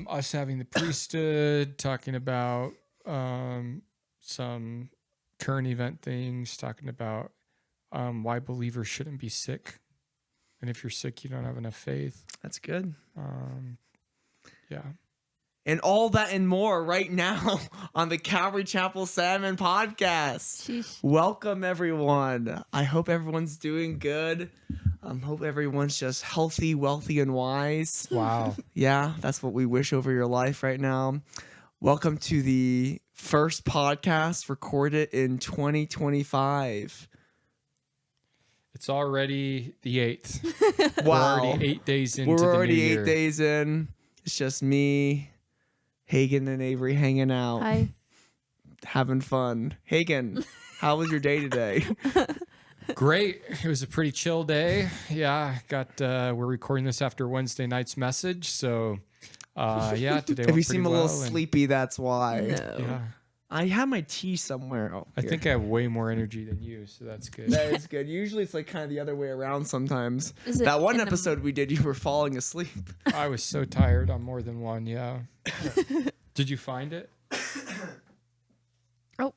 Us having the priesthood, talking about some current event things, talking about why believers shouldn't be sick. And if you're sick, you don't have enough faith. That's good. Yeah. And all that and more right now on the Calvary Chapel Salmon podcast. Sheesh. Welcome, everyone. I hope everyone's doing good. Hope everyone's just healthy, wealthy, and wise. Wow. Yeah, that's what we wish over your life right now. Welcome to the first podcast recorded in 2025. It's already the 8th. Wow. We're already 8 days into the We're new already year. 8 days in. It's just me, Hagen, and Averie hanging out. Hi. Having fun. Hagen, how was your day today? Great. It was a pretty chill day. Yeah, we're recording this after Wednesday night's message, so yeah, today If went you pretty seem a well, little and- sleepy, that's why. No. Yeah, I have my tea somewhere. Oh, I here. think I have way more energy than you, so that's good. That is good. Usually it's like kind of the other way around sometimes. Is it That one in the- episode we did, you were falling asleep. I was so tired on more than one. Yeah. Did you find it? Oh.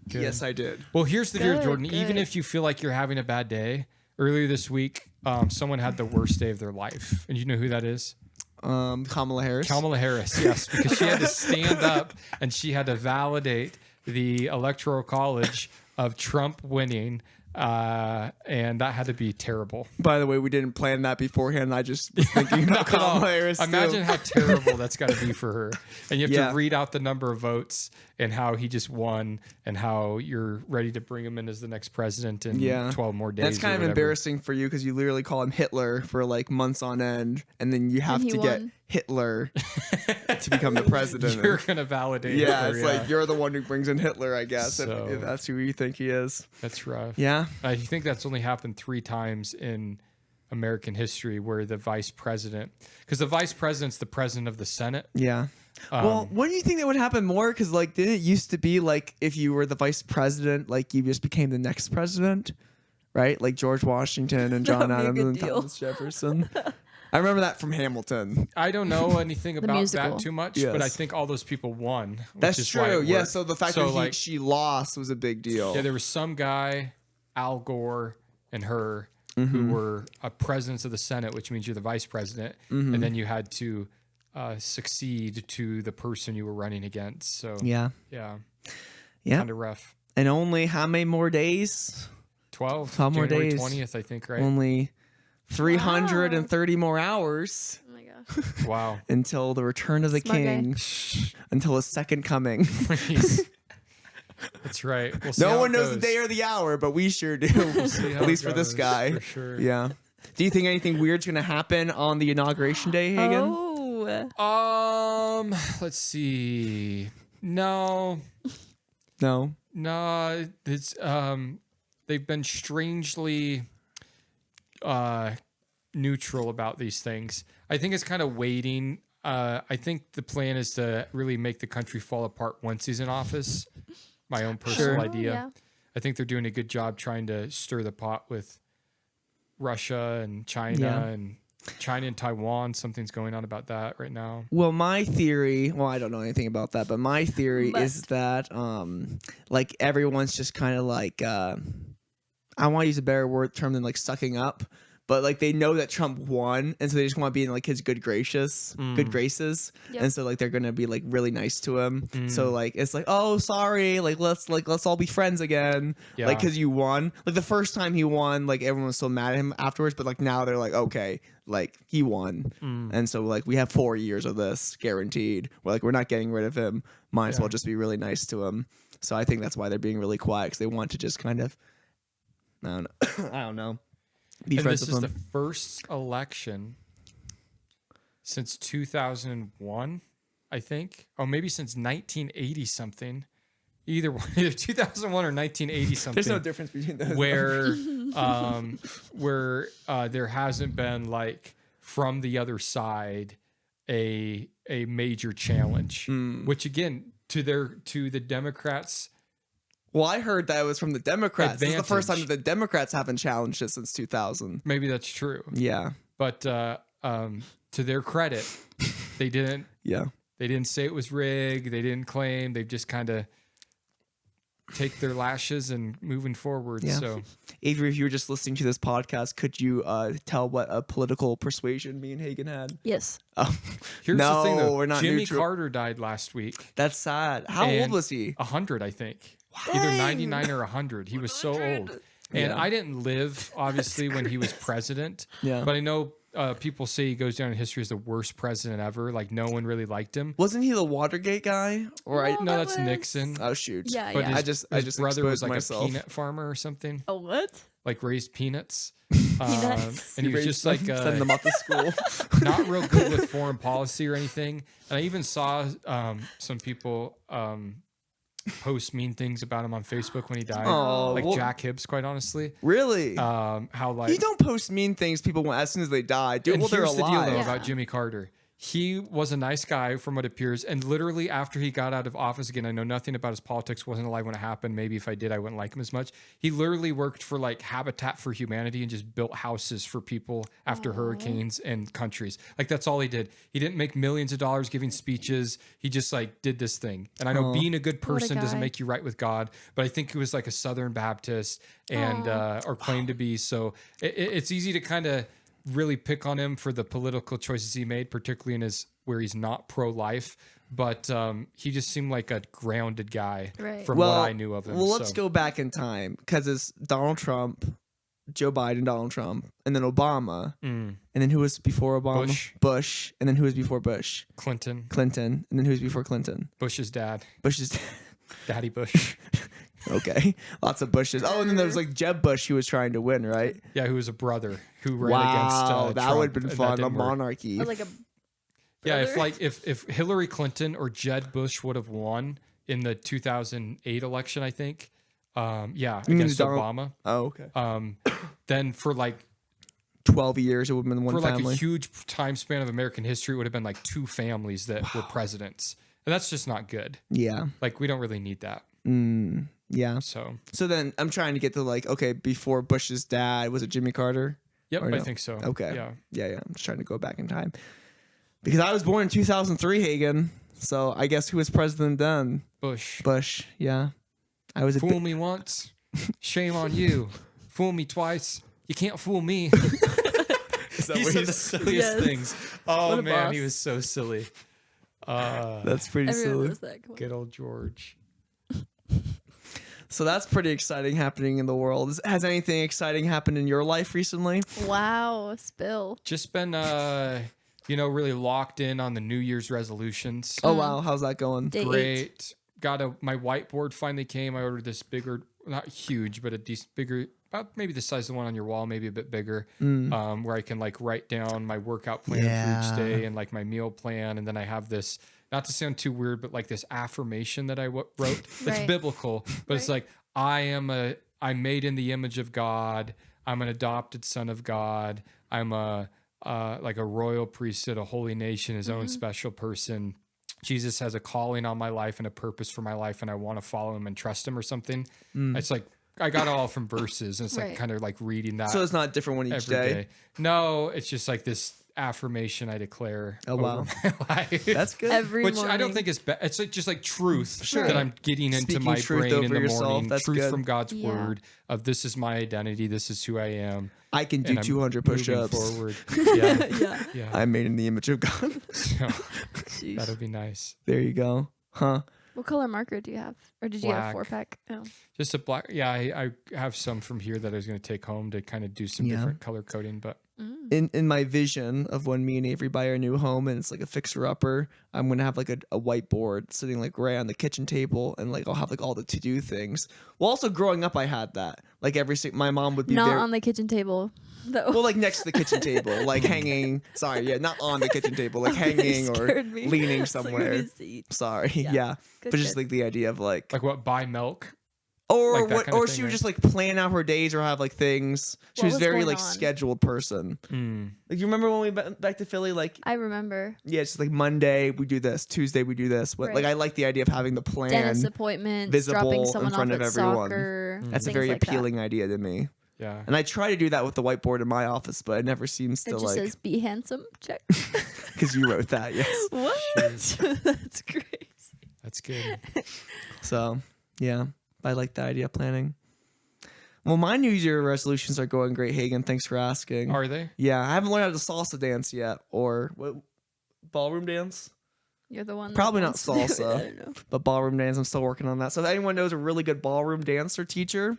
Good. Yes, I did. Well, here's the deal, Good, Jordan. Even good. if you feel like you're having a bad day, earlier this week, someone had the worst day of their life, and you know who that is? Kamala Harris. Kamala Harris, yes, because she had to stand up and she had to validate the Electoral College of Trump winning, and that had to be terrible. By the way, we didn't plan that beforehand. I just was thinking about Not at all. Kamala Harris. too. Imagine how terrible that's got to be for her. And you have Yeah. to read out the number of votes and how he just won and how you're ready to bring him in as the next president in 12 more days. That's kind or of whatever. embarrassing for you because you literally call him Hitler for like months on end, and then you have he to get won. Hitler to become the president. You're going to validate Yeah, Hitler, it's like you're the one who brings in Hitler, I guess, So- if that's who you think he is. That's rough. Yeah. I think that's only happened 3 times in American history where the vice president, because the vice president's the president of the Senate. Yeah. Well, wouldn't you think that would happen more? Because like, didn't it used to be like if you were the vice president, like you just became the next president, right? Like George Washington and John That would Adams be a and good deal. Thomas Jefferson. I remember that from Hamilton. I don't know anything about musical. that too much, Yes. but I think all those people won. Which That's is why true. it Yeah. worked. So the fact So, that like, she lost was a big deal. yeah, there was some guy, Al Gore and her, who were presidents of the Senate, which means you're the vice president, and then you had to succeed to the person you were running against. So Yeah. yeah, Yeah. kind of rough. And only how many more days? 12 more January days. 20th, I think, right? Only 330 more hours Oh my gosh. Wow. until the return of the Smart guy. king, until his second coming. Please. That's right. We'll see No how one it knows the goes. day or the hour, but we sure do. See how At it least for this goes, guy. for sure. Yeah. Do you think anything weird's gonna happen on the inauguration day, Hagen? Oh. Let's see. No, No. it's they've been strangely neutral about these things. I think it's kind of waiting. I think the plan is to really make the country fall apart once he's in office. My own personal Sure. idea. Yeah. I think they're doing a good job trying to stir the pot with Russia and China Yeah. and China and Taiwan. Something's going on about that right now. Well, my theory, I don't know anything about that, but my theory But- is that like everyone's just kind of like I want to use a better word term than like sucking up, but like they know that Trump won, and so they just want to be in like his good graces, Yep. and so like they're gonna be like really nice to him. So like it's like, oh sorry, let's all be friends again, Yeah. like because you won. Like the first time he won, like everyone was so mad at him afterwards, but like now they're like, okay, like he won, and so like we have 4 years of this guaranteed. We're not getting rid of him. Might as well just be really nice to him. So I think that's why they're being really quiet, because they want to just kind of, I don't know, I don't know. Be And friends this with is him. the first election since 2001, I think. Oh, maybe since 1980 something. Either one, either 2001 or 1980 something. There's no difference between those. where there hasn't been like from the other side a major challenge, which again to the Democrats. Well, I heard that it was from the Democrats. This is the first time Advantage. that the Democrats haven't challenged it since 2000. Maybe that's true. Yeah. But to their credit, they didn't say it was rigged. They didn't claim. They've just kind of take their lashes and moving forward. Yeah. So, Avery, if you were just listening to this podcast, could you tell what a political persuasion me and Hagen had? Yes. Oh, here's no, the thing, though. we're not Jimmy neutral. Carter died last week. That's sad. How old And was he? 100, I think. Either 99 or 100. He was so old. And I didn't live, obviously, when he was president. Yeah. But I know people say he goes down in history as the worst president ever. Like, no one really liked him. Wasn't he the Watergate guy? Or I? No, that's Nixon. Oh shoot. Yeah, But yeah. his brother was like a peanut farmer or something. Oh, what? Like raised peanuts. Peanuts. And he was just like send them off to school. not real good with foreign policy or anything. And I even saw some people post mean things about him on Facebook when he died. Oh, like well- Jack Hibbs, quite honestly. Really? How like You don't post mean things people want as soon as they die. Do it and while they're here's the deal alive. though Yeah. about Jimmy Carter. He was a nice guy from what appears, and literally after he got out of office again, I know nothing about his politics, wasn't alive when it happened. Maybe if I did, I wouldn't like him as much. He literally worked for like Habitat for Humanity and just built houses for people after hurricanes and countries. Like that's all he did. He didn't make millions of dollars giving speeches. He just like did this thing. And I know being a good person doesn't guy. make you right with God, but I think he was like a Southern Baptist and or claimed to be. So it's easy to kind of really pick on him for the political choices he made, particularly in his where he's not pro-life, but he just seemed like a grounded guy Right. from what I knew of him. Well, let's So, go back in time because it's Donald Trump, Joe Biden, Donald Trump, and then Obama, and then who was before Obama? Bush. And then who was before Bush? Clinton, Clinton, and then who was before Clinton? Bush's dad, Bush's. Daddy Bush. Okay, lots of Bushes. Oh, and then there was like Jeb Bush who was trying to win, right? Yeah, who was a brother who ran Wow, against that Trump, would have been and that fun. A didn't work. monarchy. Or like a Yeah, if brother? like if Hillary Clinton or Jeb Bush would have won in the 2008 election, I think, mean against Donald- Obama, Oh, okay. then for like 12 years, it would have been one for like family. a huge time span of American history, it would have been like two families that were presidents, and that's just not good. Yeah. Like we don't really need that. Yeah. So So then I'm trying to get to like, okay, before Bush's dad, was it Jimmy Carter? yep, Or I no? think so. Okay. Yeah. Yeah. I'm just trying to go back in time. Because I was born in 2003, Hagen. So I guess who was president then? Bush. Bush. Yeah. I was a Fool me once, shame on you. Fool me twice, you can't fool me. He said the silliest Yes. things. Oh What a man, he boss. was so silly. That's pretty everyone silly. knows that. Come on. Good old George. So that's pretty exciting happening in the world. Has anything exciting happened in your life recently? Wow, spill. Just been really locked in on the New Year's resolutions. Oh wow, how's that going? Day 8. Great. My whiteboard finally came. I ordered this bigger, not huge, but a decent bigger, about maybe the size of the one on your wall, maybe a bit bigger, where I can like write down my workout plan for Yeah. each day and like my meal plan. And then I have this, not to sound too weird, but like this affirmation that I wrote. It's Right. biblical, but it's like, I'm made in the image of God. I'm an adopted son of God. I'm like a royal priesthood, a holy nation, his own special person. Jesus has a calling on my life and a purpose for my life, and I want to follow him and trust him or something. It's like I got it all from verses, and it's like Right. kind of like reading that So it's not a different one each every day. day. No, it's just like this affirmation I declare. Oh, over wow. my life. That's good. Every Which morning. I don't think is bad. It's like just like truth Sure. that I'm getting into Speaking my truth brain in over the yourself, morning. that's Truth good. from God's Yeah. word of this is my identity. This is who I am. I can do and I'm 200 moving push-ups. forward. Yeah, Yeah. yeah. I'm made in the image of God. So, Jeez. that'll be nice. There you go. Huh? What color marker do you have? Or did you have Black. 4-pack? Oh. Just a black. Yeah, I have some from here that I was going to take home to kind of do some Yeah. different color coding. But In my vision of when me and Avery buy our new home and it's like a fixer upper, I'm gonna have like a whiteboard sitting like right on the kitchen table, and like I'll have like all the to do things. Well, also growing up, I had that. Like my mom would be Not there. on the kitchen table, though. Well, like next to the kitchen table, like hanging. Sorry, yeah, not on the kitchen table, like hanging or Scared me. leaning It's like, where somewhere. is he? Sorry, Yeah. yeah. Good, But just good. like the idea of like, like buy milk? or like that what, kind of or thing, she would right? just like plan out her days or have like things. She What was was very going like on? scheduled person. Like you remember when we went back to Philly, like I remember. yeah, it's just like Monday we do this, Tuesday we do this. Like Right. I like the idea of having the plan. Dentist appointments, visible dropping in someone front off of at everyone. soccer. That's a things very like that. appealing idea to me. Yeah. And I try to do that with the whiteboard in my office, but it never seems It to just like says be handsome. Check. because you wrote that, yes. What? That's crazy. That's good. So yeah, I like the idea of planning. Well, my New Year resolutions are going great, Hagen. Thanks for asking. Are they? Yeah, I haven't learned how to salsa dance yet, or what, ballroom dance. You're the one. That Probably not wants to do it. salsa. I don't know. But ballroom dance, I'm still working on that. So if anyone knows a really good ballroom dancer teacher,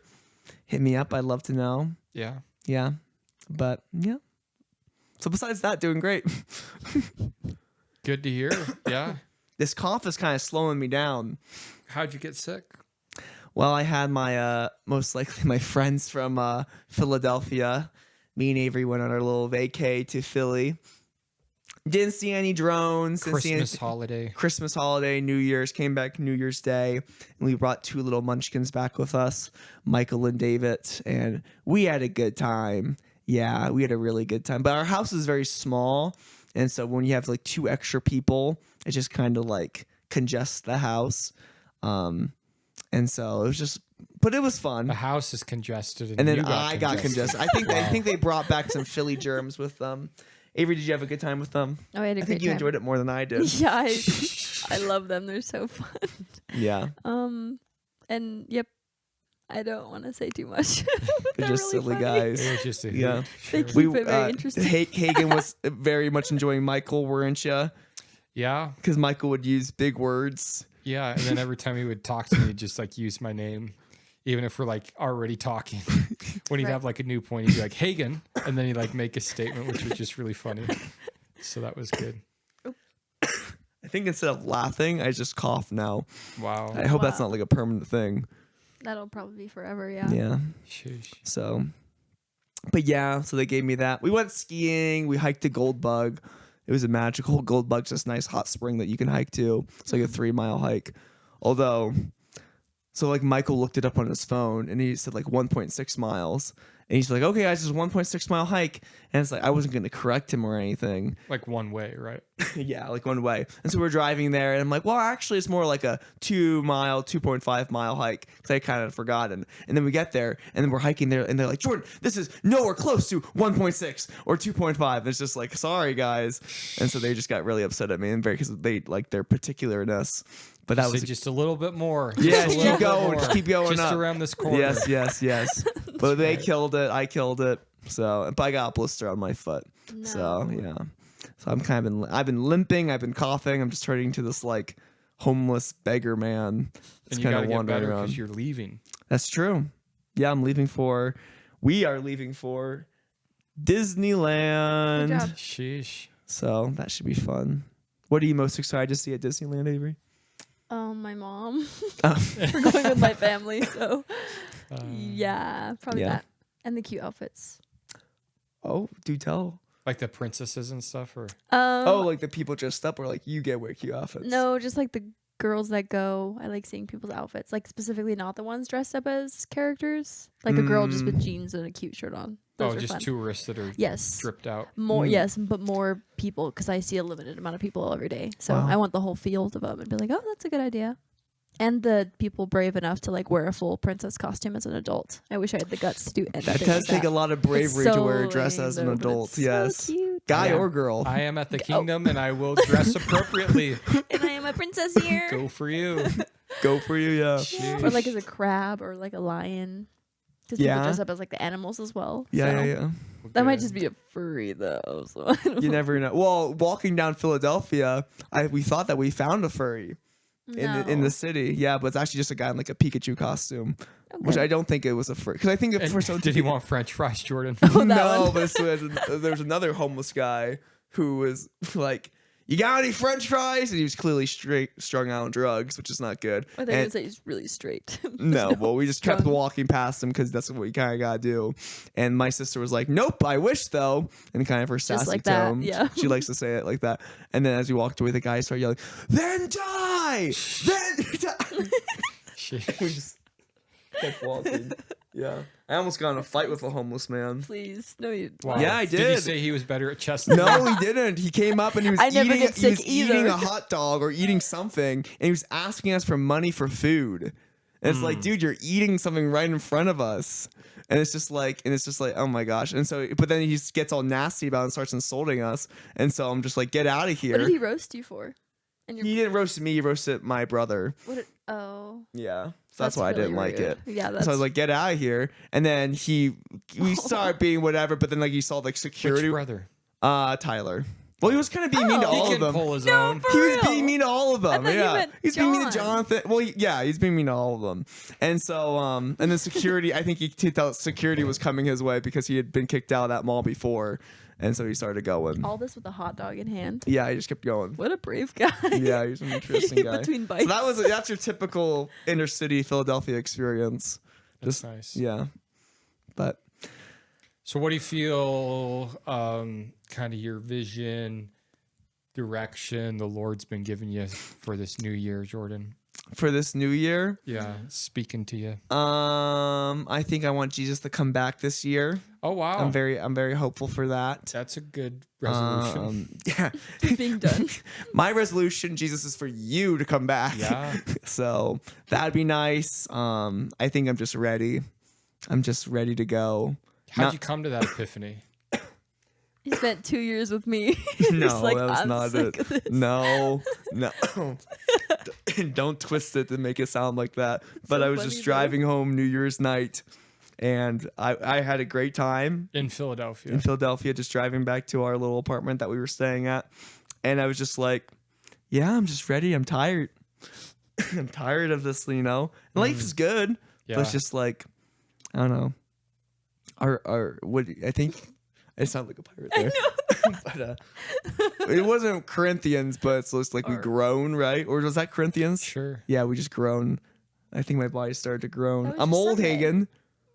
hit me up. I'd love to know. Yeah. Yeah. But yeah. So besides that, doing great. Good to hear. Yeah. This cough is kind of slowing me down. How'd you get sick? Well, I had my most likely my friends from Philadelphia. Me and Avery went on our little vacay to Philly. Didn't see any drones. Didn't see Christmas anything. holiday. Christmas holiday, New Year's, came back New Year's Day, and we brought 2 little munchkins back with us, Michael and David, and we had a good time. Yeah, we had a really good time. But our house is very small, and so when you have like 2 extra people, it just kind of like congests the house. And so it was just, but it was fun. The house is congested, And then you I got congested. I think they brought back some Philly germs with them. Avery, did you have a good time with them? Oh, I had a I great think you time. enjoyed it more than I did. Yeah, I love them. They're so fun. Yeah. And yep, I don't want to say too much. They're just really silly funny. guys. It was just a Yeah. They keep it very interesting. Hagen was very much enjoying Michael, weren't you? Yeah. Because Michael would use big words. Yeah. And then every time he would talk to me, he'd just like use my name, even if we're like already talking. When he'd Right. have like a new point, he'd be like, Hagen. And then he'd like make a statement, which was just really funny. So that was good. I think instead of laughing, I just cough now. Wow. I hope that's Wow. not like a permanent thing. That'll probably be forever. Yeah. Yeah. Sheesh. So, but yeah, so they gave me that. We went skiing. We hiked to Goldbug. It was a magical Goldbug's this nice hot spring that you can hike to. It's like a 3-mile hike. Although, so like Michael looked it up on his phone and he said like 1.6 miles. And he's like, okay, guys, it's a 1.6 mile hike. And it's like, I wasn't going to correct him or anything. Like one way, right? Yeah, like one way. And so we're driving there, and I'm like, well, actually, it's more like a 2.5 mile hike because I kind of forgotten. And then we get there, and then we're hiking there, and they're like, Jordan, this is nowhere close to 1.6 or 2.5. And it's just like, sorry, guys. And so they just got really upset at me, and because they like their particularness. But that Say was just a little bit more. yeah, Just a keep little bit going, more. just keep going Just up. around this corner. Yes. But they killed it. I killed it. So, but I got a blister on my foot. So No. yeah. So I've been limping. I've been coughing. I'm just turning into this like homeless beggar man. It's And you kind gotta of get wandering better around. because you're leaving. That's true. Yeah, we are leaving for Disneyland. Good job. Sheesh. So that should be fun. What are you most excited to see at Disneyland, Avery? My mom. Oh. We're going with my family, so Um, yeah, probably yeah. that. And the cute outfits. Oh, do tell. Like the princesses and stuff, or Oh, like the people dressed up, or like you get wear cute outfits. No, just like the girls that go. I like seeing people's outfits. Like specifically not the ones dressed up as characters. Like a girl just with jeans and a cute shirt on. Those are just fun. tourists that are Yes. dripped out. More, yes, but more people because I see a limited amount of people every day. So Wow. I want the whole field of them and be like, oh, that's a good idea. And the people brave enough to like wear a full princess costume as an adult. I wish I had the guts to do anything. That does take a lot of bravery to wear a dress lame, as an though, but adult. it's Yes. so cute. Guy Yeah. or girl. I am at the kingdom and I will dress appropriately. And I am a princess here. Go for you. Go for you, yeah. Or like as a crab or like a lion. Because Yeah. people dress up as like the animals as well. Yeah, so. yeah. That might just be a furry though. So I don't You know. never know. Well, walking down Philadelphia, we thought that we found a furry in No. the city. Yeah, but it's actually just a guy in like a Pikachu costume, which Okay. I don't think it was a furry. Because I think And for some did he want French fries, Jordan? Oh, that no, one. but there's another homeless guy who was like, "You got any French fries?" And he was clearly strung out on drugs, which is not good. Or they And- would say he's really straight. No, well, we just kept drunk. walking past him because that's what you kind of gotta do. And my sister was like, "Nope, I wish though," in kind of her sassy like that, tone. yeah. She likes to say it like that. And then as we walked away, the guy started yelling, "Then die! Then die!" Sheesh. We just kept walking. Yeah, I almost got in a fight with a homeless man. Please. No, you. Wow. Yeah, I Did did. he say he was better at chess than No, you? he didn't. He came up and he was I never eating. get He sick was eating either. a hot dog or eating something, and he was asking us for money for food. And it's like, dude, you're eating something right in front of us. And it's just like, oh my gosh. And so, but then he just gets all nasty about it and starts insulting us. And so I'm just like, get out of here. What did he roast you for? And He didn't roast me. He roasted my brother. Oh. Yeah. So that's why I didn't like it. Yeah, that's... So I was like, get out of here. And then we started being whatever. But then like you saw like security. Which brother? Tyler. Well, he was kind of being mean to all He of can them. pull his No, own. for He was real? being mean to all of them. I thought you Yeah, meant he's being mean to John. Jonathan. Well, yeah, he's being mean to all of them. And so, and then security. I think he thought security was coming his way because he had been kicked out of that mall before, and so he started going. All this with a hot dog in hand. Yeah, he just kept going. What a brave guy. Yeah, he's an interesting guy. Between bites. So that's your typical inner city Philadelphia experience. That's nice. Yeah, but So what do you feel, kind of your vision, direction the Lord's been giving you for this new year, Jordan? for this new year, Yeah, speaking to you. I think I want Jesus to come back this year. Oh, wow. I'm very hopeful for that. That's a good resolution. Yeah. Being done. My resolution, Jesus, is for you to come back. Yeah. So that'd be nice. I think I'm just ready. I'm just ready to go. How'd you come to that epiphany? He spent 2 years with me. No, Just like, that was I'm not sick of it. this. No. Don't twist it to make it sound like that. But so I was funny, just though. driving home New Year's night, and I had a great time In Philadelphia. in Philadelphia, just driving back to our little apartment that we were staying at. And I was just like, yeah, I'm just ready. I'm tired. I'm tired of this, Life is good, Yeah. but it's just like, I don't know. I think I sound like a pirate there. But it wasn't Corinthians, but it's just like we groan, right? Or was that Corinthians? Sure. Yeah, we just groan. I think my body started to groan. That was I'm just old, Sunday. Hagen.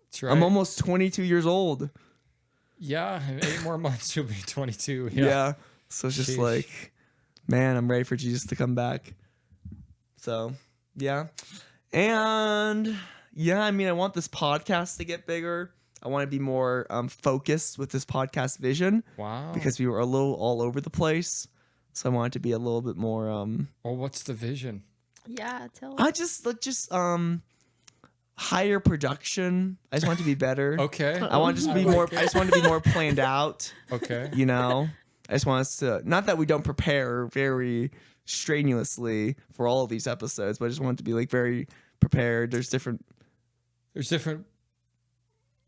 That's right. I'm almost 22 years old. Yeah, in 8 more months you'll be 22. Yeah. So it's just Sheesh. like, man, I'm ready for Jesus to come back. So, yeah. And yeah, I mean, I want this podcast to get bigger. I want to be more focused with this podcast vision Wow. because we were a little all over the place. So I want it to be a little bit more Well, what's the vision? Yeah, tell us. I just higher production. I just want it to be better. Okay. I want it to be more I just want it to be more planned out. Okay. I just want us to, not that we don't prepare very strenuously for all of these episodes, but I just want it to be like very prepared. There's different There's different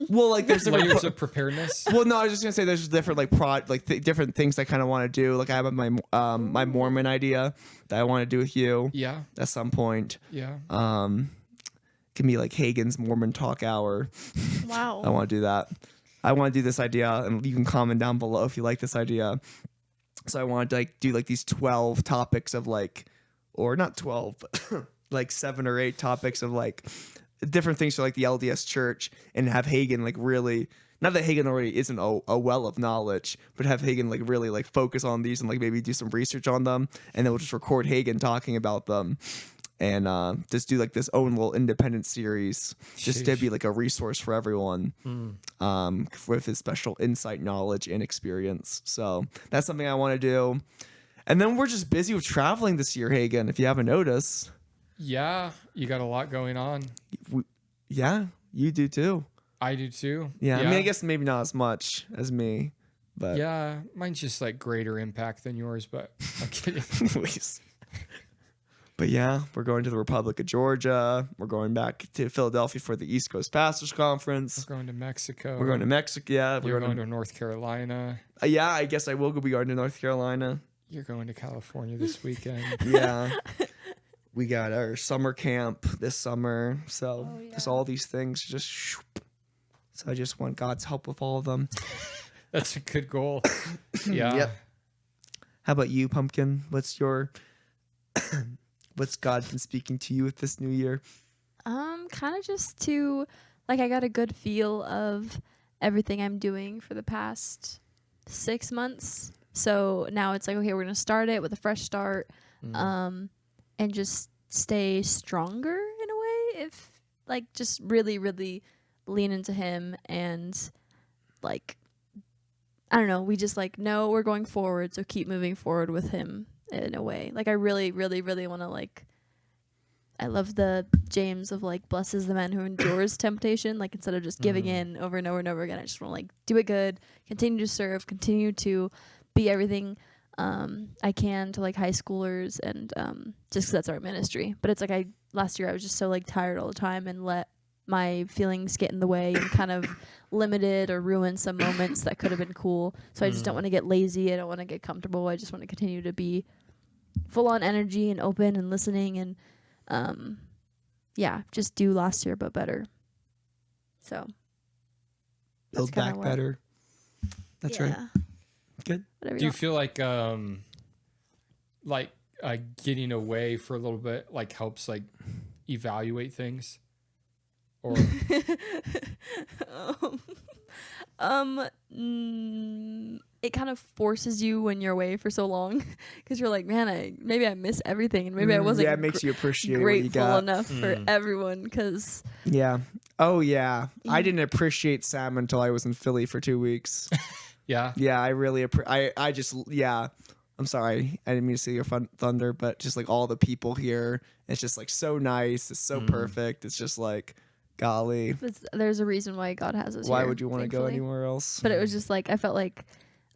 there's different layers of preparedness. well, no, I was just gonna say there's different different things I kind of want to do. Like I have my my Mormon idea that I want to do with you Yeah. at some point. Yeah. Can be like Hagen's Mormon Talk Hour. Wow. I want to do that. I want to do this idea, and you can comment down below if you like this idea. So I want to do these 12 topics of or not 12, but like 7 or 8 topics of different things for the LDS Church, and have Hagen really, not that Hagen already isn't a well of knowledge, but have Hagen really focus on these and maybe do some research on them, and then we'll just record Hagen talking about them. And just do this own little independent series, just to Sheesh. be a resource for everyone, with his special insight, knowledge, and experience. So that's something I want to do. And then we're just busy with traveling this year, Hagen. If you haven't noticed, Yeah. You got a lot going on. yeah, you do too. I do too. Yeah, I mean, I guess maybe not as much as me, but Yeah. Mine's just greater impact than yours, but I'm kidding. Please. But yeah, we're going to the Republic of Georgia. We're going back to Philadelphia for the East Coast Pastors Conference. We're going to Mexico. We're going to Mexico. Yeah, You're going to North Carolina. Yeah, I guess I will be going to North Carolina. You're going to California this weekend. Yeah. We got our summer camp this summer. So just all these things just shoop. So I just want God's help with all of them. That's a good goal. Yeah. Yep. How about you, Pumpkin? What's God been speaking to you with this new year? Kind of just to, I got a good feel of everything I'm doing for the past 6 months. So now it's okay, we're gonna start it with a fresh start, and just stay stronger in a way. If just really, really lean into Him, and I don't know, we just no, we're going forward, so keep moving forward with Him in a way. I really, really, really want to I love the James of like blesses the man who endures temptation. Like instead of just giving in over and over and over again, I just want to like do it good, continue to serve, continue to be everything I can to like high schoolers and just 'cause that's our ministry. But it's like last year I was just so like tired all the time and let my feelings get in the way and kind of limited or ruin some moments that could have been cool. So I just don't want to get lazy. I don't want to get comfortable. I just want to continue to be full on energy and open and listening and just do last year but better. So Build back better. That's right. Good. Do you feel like getting away for a little bit like helps like evaluate things? Or it kind of forces you when you're away for so long because you're like, man, maybe I miss everything and maybe I wasn't it makes you appreciate grateful what you got. enough for everyone because I didn't appreciate Salmon until I was in Philly for 2 weeks. I really I'm sorry, I didn't mean to say your thunder, but just like all the people here, it's just like so nice, it's so perfect, it's just like golly. There's a reason why God has us why here, would you want to go anywhere else? But it was just like I felt like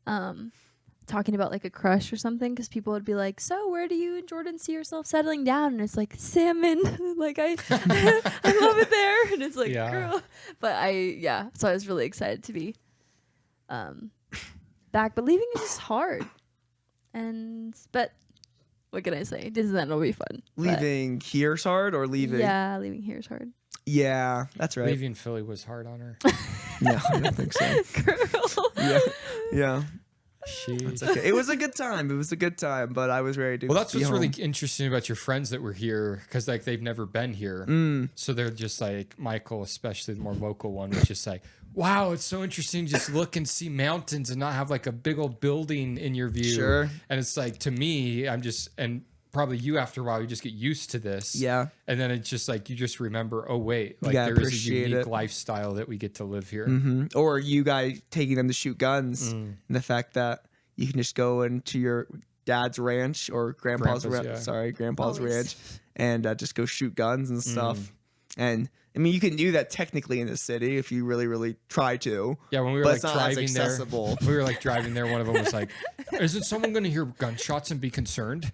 talking about like a crush or something because people would be like, so where do you and Jordan see yourself settling down? And it's like Salmon. Like I love it there. And it's like girl. But so I was really excited to be back. But leaving is just hard. But what can I say? Disneyland will be fun. Leaving here's hard or leaving? Yeah, leaving here is hard. Yeah, that's right. Leaving Philly was hard on her. No, I don't think so. Girl. Yeah. It's okay. It was a good time, but I was ready to. Well, that's what's home. really interesting about your friends that were here because like they've never been here, so they're just like Michael, especially the more local one, was just like, wow, it's so interesting to just look and see mountains and not have like a big old building in your view. Sure. And it's like to me, and probably you after a while, you just get used to this. Yeah. And then it's just like you just remember, oh wait, like there is a unique lifestyle that we get to live here. Mm-hmm. Or you guys taking them to shoot guns, and the fact that you can just go into your dad's ranch or grandpa's ranch, and just go shoot guns and stuff. And I mean, you can do that technically in the city if you really, really try to. Yeah, when we were like driving there, one of them was like, "Isn't someone going to hear gunshots and be concerned?"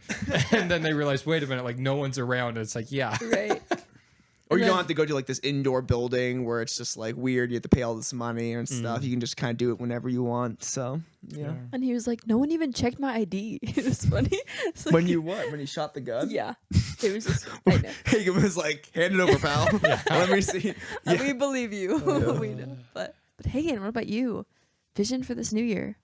And then they realized, wait a minute, like no one's around. And it's like, yeah, right. Or you don't have to go to like this indoor building where it's just like weird. You have to pay all this money and stuff. You can just kind of do it whenever you want. So yeah. And he was like, "No one even checked my ID." It was funny. Like, when you shot the gun? Yeah. It was just. I know. Hagen was like, "Hand it over, pal. Let me see." Yeah. We believe you. We know. But Hagen, what about you? Vision for this new year?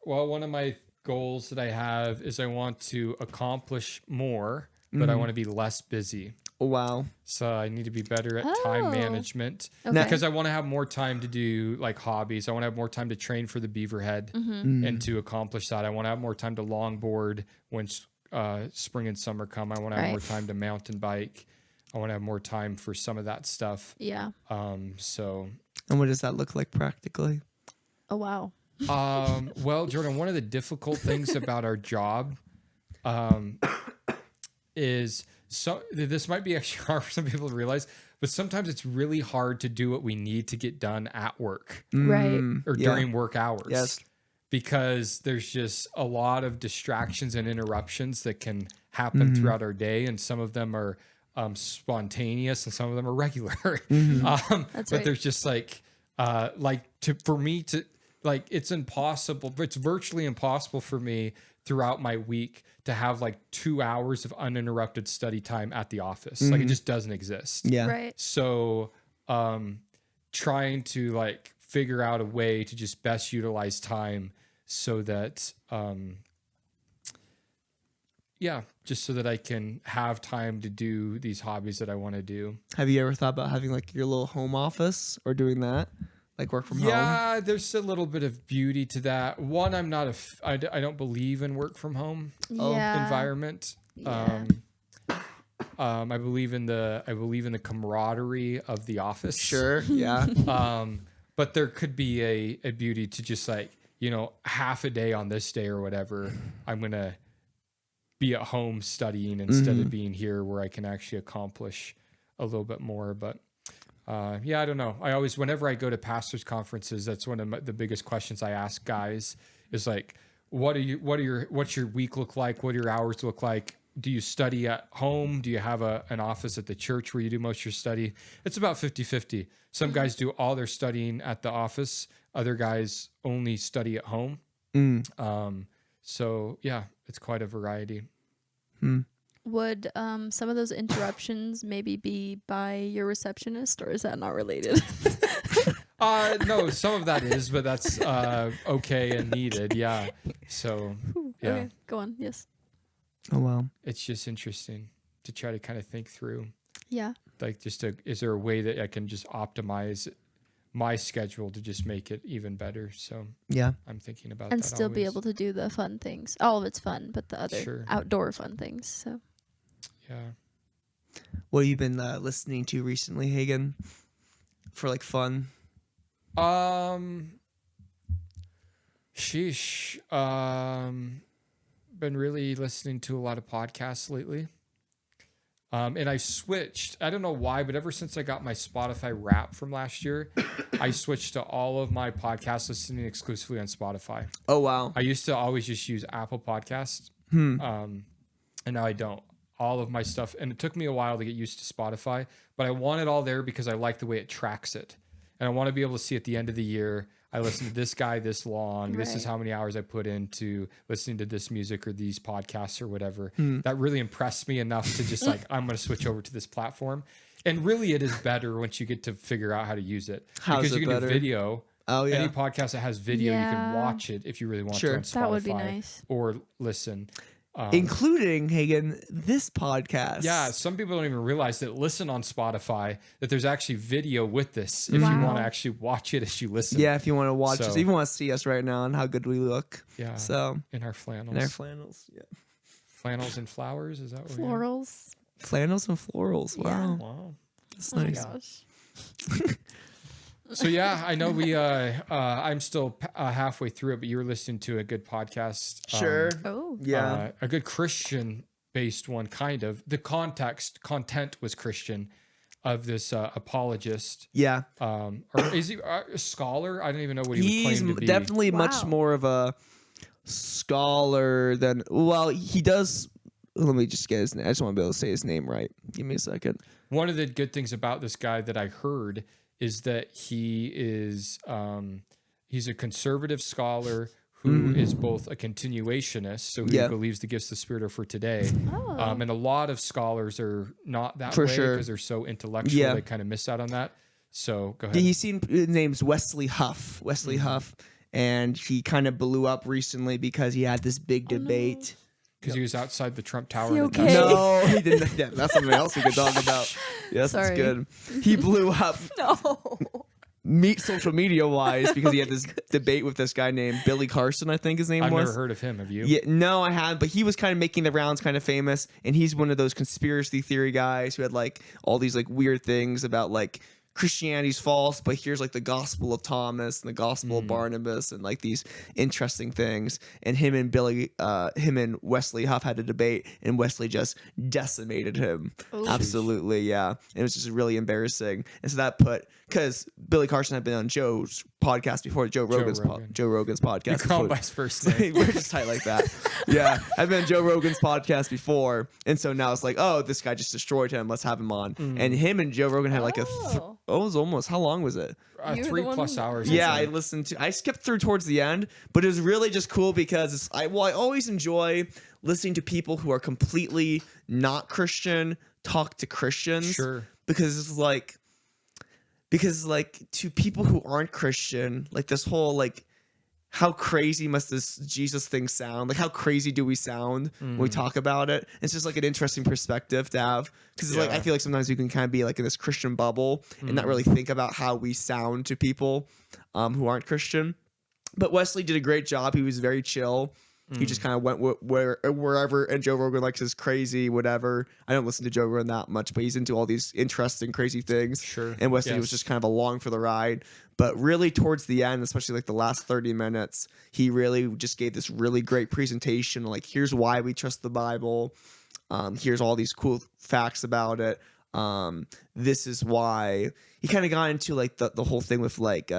Well, one of my goals that I have is I want to accomplish more, but I want to be less busy. Oh, wow. So I need to be better at time management because I want to have more time to do like hobbies. I want to have more time to train for the Beaverhead and to accomplish that. I want to have more time to longboard when spring and summer come. I want to have more time to mountain bike. I want to have more time for some of that stuff. Yeah. So. And what does that look like practically? Oh, wow. Well, Jordan, one of the difficult things about our job is this might be actually hard for some people to realize, but sometimes it's really hard to do what we need to get done at work. Right. Or during work hours. Yes. Because there's just a lot of distractions and interruptions that can happen throughout our day. And some of them are spontaneous and some of them are regular. But there's just for me to like, it's impossible, it's virtually impossible for me throughout my week to have like 2 hours of uninterrupted study time at the office. Like it just doesn't exist. Yeah. Right. So, trying to like figure out a way to just best utilize time so that, just so that I can have time to do these hobbies that I want to do. Have you ever thought about having like your little home office or doing that? Like work from home? Yeah, there's a little bit of beauty to that. One, I'm not I don't believe in work from home environment. Yeah. I believe in the camaraderie of the office. Sure. Yeah. But there could be a beauty to just like, half a day on this day or whatever, I'm going to be at home studying instead of being here where I can actually accomplish a little bit more. But yeah, I don't know. I always, whenever I go to pastors conferences, that's one of the biggest questions I ask guys is like, what's your week look like? What do your hours look like? Do you study at home? Do you have an office at the church where you do most of your study? It's about 50-50. Some guys do all their studying at the office. Other guys only study at home. So yeah, it's quite a variety. Would some of those interruptions maybe be by your receptionist, or is that not related? No, some of that is, but that's okay and needed. Yeah. So yeah, Okay, go on. Yes. Oh wow. it's just interesting to try to kind of think through, Yeah. like, is there a way that I can just optimize my schedule to just make it even better? So Yeah. I'm thinking about And that still be always. able to do the fun things. All of it's fun, but the other Sure. outdoor fun things. So Yeah. What have you been listening to recently, Hagen? For like fun? Sheesh. Been really listening to a lot of podcasts lately. And I switched. I don't know why, but ever since I got my Spotify Wrap from last year, I switched to all of my podcast listening exclusively on Spotify. Oh wow. I used to always just use Apple Podcasts, and now I don't. All of my stuff, and it took me a while to get used to Spotify, but I want it all there because I like the way it tracks it, and I want to be able to see at the end of the year, I listened to this guy this long. This is Right. how many hours I put into listening to this music or these podcasts or whatever. That really impressed me enough to just like, I'm going to switch over to this platform. And really, it is better once you get to figure out how to use it. How's because it you can better? do video. Oh yeah. Any podcast that has video, you can Yeah. watch it if you really want Sure. to on Spotify. that would be nice. Or listen. Including Hagen, this podcast. Yeah, some people don't even realize that listen on Spotify, that there's actually video with this if you Wow. want to actually watch it as you listen. Yeah, if you want to watch us, So- even want to see us right now and how good we look. Yeah. So In our flannels. in our flannels. Yeah. Flannels and flowers, is that what we have? Florals. Flannels and florals. Wow. Wow. That's Oh my nice. gosh. So yeah, I know we. I'm still halfway through it, but you were listening to a good podcast. Sure. Oh. Yeah. A good Christian-based one, kind of. The content was Christian, of this apologist. Yeah. Or is he a scholar? I don't even know what he would He's claim to be. definitely much Wow. more of a scholar than. Well, he does. Let me just get his name. I just want to be able to say his name right. Give me a second. One of the good things about this guy that I heard is that he is he's a conservative scholar who is both a continuationist, so he Yeah. believes the gifts of the Spirit are for today. Oh. And a lot of scholars are not that For way sure. because they're so intellectual. Yeah. They kind of miss out on that. So go ahead. He's seen his name's Wesley Huff. Wesley Huff, and he kind of blew up recently because he had this big debate. Because he was outside the Trump Tower. Is he in okay? Texas. No, he didn't. Yeah, that's something else we could talk about. Yes, that's Sorry. good. He blew up No. social media wise because he had this debate with this guy named Billy Carson, I think his name I've was. never heard of him. Have you? Yeah, no, I haven't, but he was kind of making the rounds, kind of famous, and he's one of those conspiracy theory guys who had like all these like weird things about like Christianity's false, but here's like the gospel of Thomas and the gospel of Barnabas and like these interesting things. And him and Wesley Huff had a debate, and Wesley just decimated him. Oh. Absolutely, yeah. It was just really embarrassing. And so that because Billy Carson had been on Joe's podcast before, Joe Rogan's Rogan. podcast. You call him before- by his first name. We're just tight like that. Yeah, I've been on Joe Rogan's podcast before, and so now it's like, oh, this guy just destroyed him. Let's have him on. And him and Joe Rogan had like it was almost, how long was it? You were the 3+ one- hours. Yeah, I'd I say. I skipped through towards the end, but it was really just cool because I always enjoy listening to people who are completely not Christian talk to Christians. Sure. Because to people who aren't Christian, like this whole like, how crazy must this Jesus thing sound? Like, how crazy do we sound when we talk about it? It's just like an interesting perspective to have, because like Yeah. I feel like sometimes we can kind of be like in this Christian bubble and not really think about how we sound to people who aren't Christian. But Wesley did a great job. He was very chill. He just kind of went wherever, and Joe Rogan likes his crazy whatever. I don't listen to Joe Rogan that much, but he's into all these interesting, crazy things. Sure. And Wesley was just kind of along for the ride. But really towards the end, especially like the last 30 minutes, he really just gave this really great presentation. Like, here's why we trust the Bible. Here's all these cool facts about it. This is why he kind of got into like the whole thing with like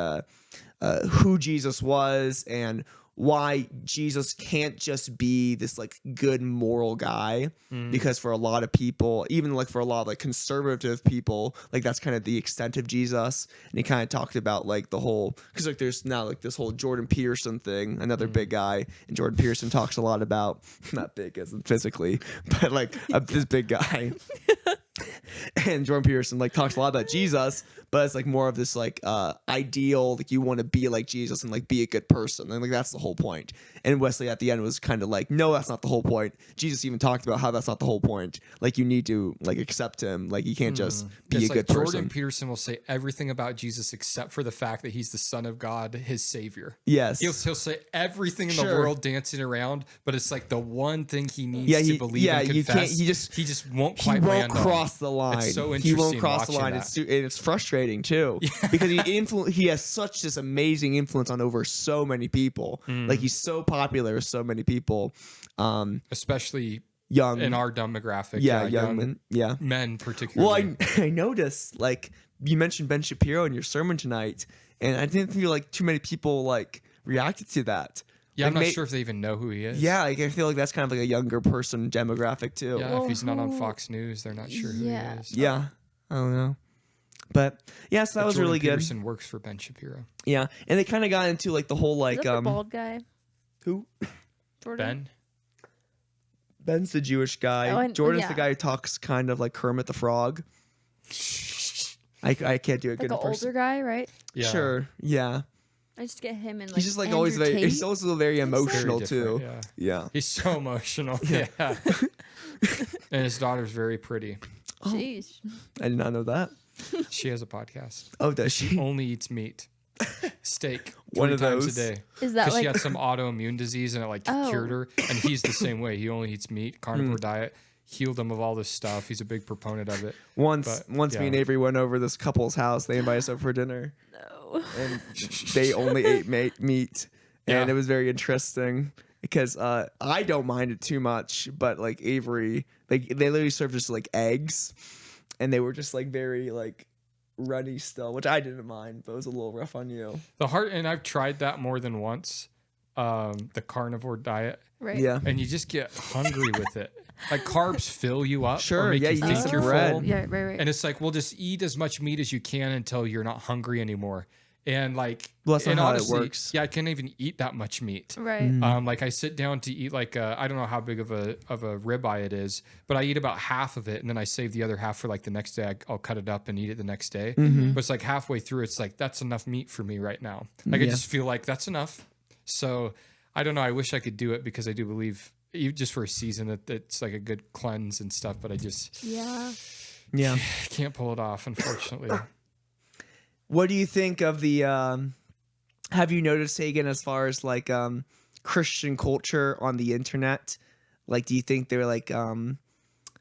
who Jesus was and why Jesus can't just be this like good moral guy, because for a lot of people, even like for a lot of like conservative people, like that's kind of the extent of Jesus. And he kind of talked about like the whole, because like there's now like this whole Jordan Peterson thing, another big guy, and Jordan Peterson talks a lot about, not big as in physically, but like this big guy. And Jordan Peterson like talks a lot about Jesus, but it's like more of this like ideal, like you want to be like Jesus and like be a good person, and like that's the whole point. And Wesley at the end was kind of like, no, that's not the whole point. Jesus even talked about how that's not the whole point. Like you need to like accept him. Like you can't just be a good person. Jordan Peterson will say everything about Jesus except for the fact that he's the Son of God, his Savior. Yes, He'll say everything in the world dancing around, but it's like the one thing he needs to believe and confess. He just won't quite land cross the line. It's so interesting. He won't cross the line. It's frustrating too, because he has such this amazing influence on over so many people. Like he's so popular with so many people, especially young in our demographic. Young men, men particularly. Well, I noticed like you mentioned Ben Shapiro in your sermon tonight, and I didn't feel like too many people like reacted to that. Yeah, like, I'm not sure if they even know who he is. Yeah, like, I feel like that's kind of like a younger person demographic too. Yeah, Well, if he's not on Fox News, they're not sure who he is. Yeah, I don't know. But yeah, so that was really good. Peterson works for Ben Shapiro. Yeah, and they kind of got into like the whole like Is that the bald guy? Who? Jordan? Ben's the Jewish guy. Oh, Jordan's the guy who talks kind of like Kermit the Frog. I can't do a Like good an impression. older guy, right? Yeah. Sure. Yeah. I just get him and like He's just like Andrew always very. Tate. He's also very emotional Very too. different, Yeah. He's so emotional. Yeah. And his daughter's very pretty. Jeez. I did not know that. She has a podcast. Oh, does she? Only eats meat. Steak One 3 of times those. a day. Is that Because like she had some autoimmune disease and it like cured her. And he's the same way. He only eats meat, carnivore diet, healed him of all this stuff. He's a big proponent of it. Once me and Avery went over this couple's house, they invited us over for dinner. no? And they only ate meat. And Yeah. it was very interesting because I don't mind it too much, but like Avery, like they literally served just like eggs, and they were just like very like runny still, which I didn't mind, but it was a little rough on you. And I've tried that more than once. The carnivore diet. Right. Yeah. And you just get hungry with it. Like carbs fill you up. Sure, Or make yeah, you you need think some you're bread. full. Yeah, right. And it's like, well, just eat as much meat as you can until you're not hungry anymore. And like, Well, that's not and how it honestly, works. yeah, I can't even eat that much meat. right. Like I sit down to eat like I don't know how big of a ribeye it is, but I eat about half of it, and then I save the other half for like the next day. I'll cut it up and eat it the next day. But it's like halfway through, it's like that's enough meat for me right now. Like I just feel like that's enough. So I don't know. I wish I could do it because I do believe just for a season that it's like a good cleanse and stuff. But I just Yeah. can't pull it off, unfortunately. What do you think of the have you noticed, Hagen, as far as like Christian culture on the internet? Like, do you think they're like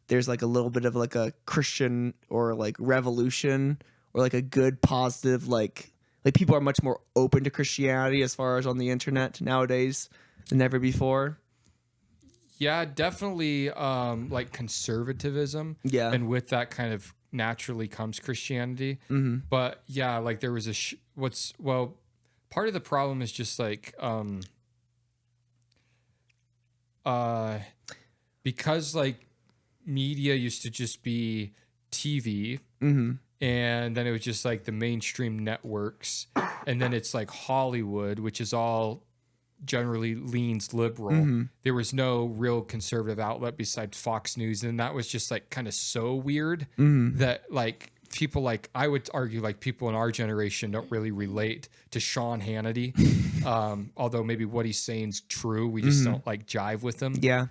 there's like a little bit of like a Christian or like revolution or like a good positive like people are much more open to Christianity as far as on the internet nowadays than ever before? Yeah, definitely like conservatism. Yeah. And with that kind of naturally comes Christianity. But yeah, like there was part of the problem is just like because like media used to just be TV and then it was just like the mainstream networks, and then it's like Hollywood, which is all generally leans liberal. There was no real conservative outlet besides Fox News, and that was just like kind of so weird that like people like I would argue like people in our generation don't really relate to Sean Hannity, although maybe what he's saying is true. We just don't like jive with him. Yeah.